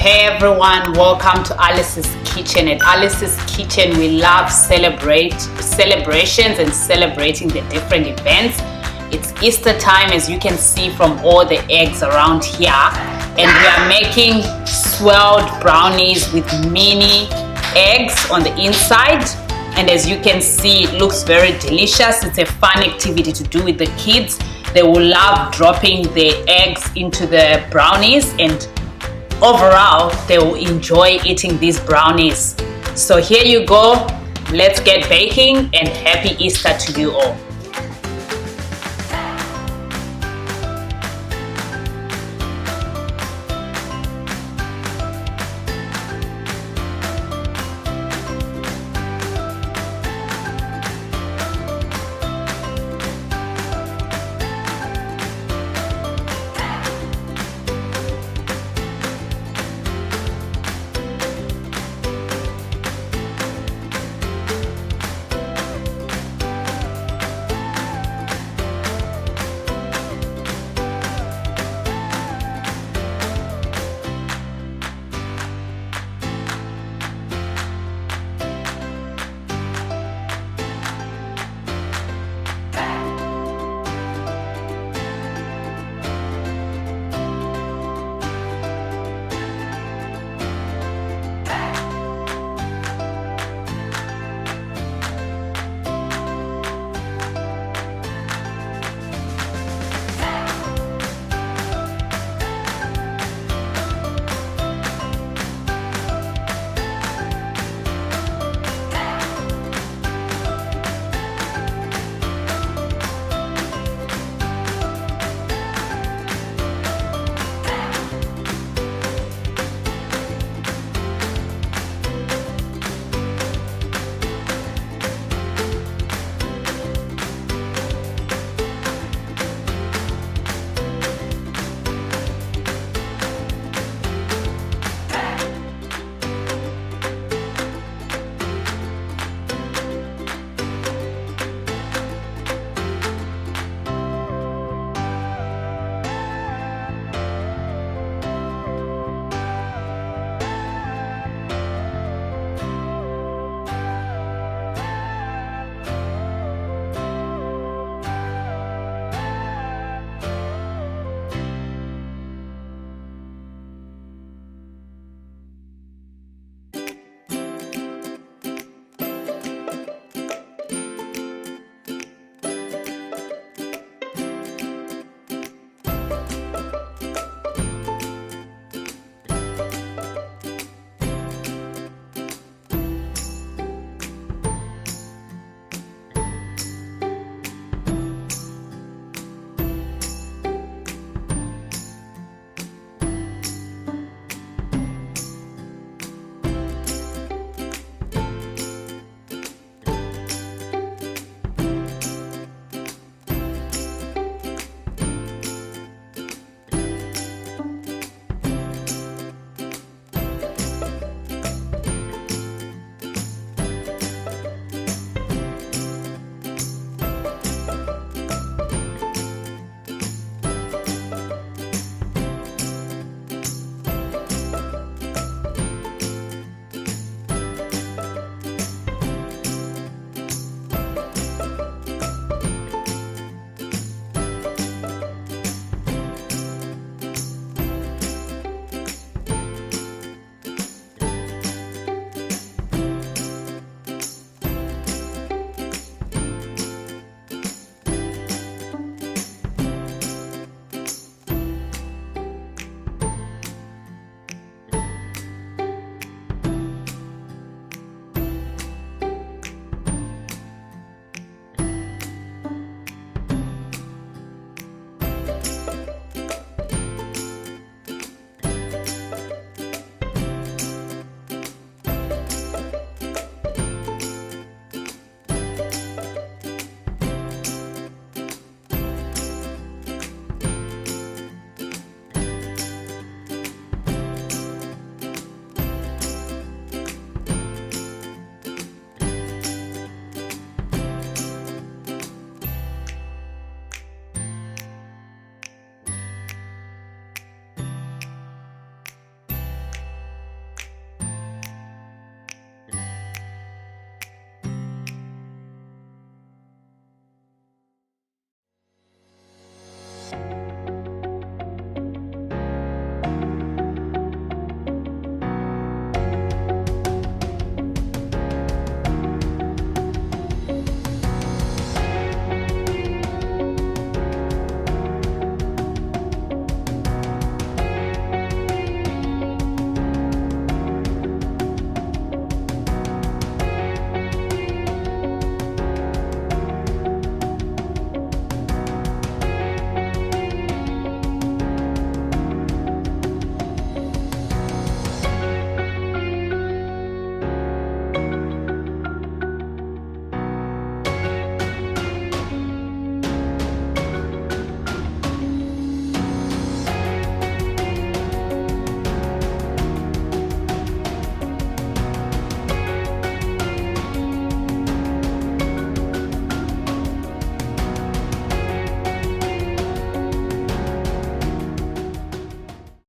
Hey everyone, welcome to Alice's Kitchen. At Alice's Kitchen, we love celebrations and celebrating the different events. It's Easter time, as you can see from all the eggs around here, and we are making swirled brownies with mini eggs on the inside. And as you can see, it looks very delicious. It's a fun activity to do with the kids. They will love dropping the eggs into the brownies, and overall they will enjoy eating these brownies. So here you go, let's get baking, and happy Easter to you all.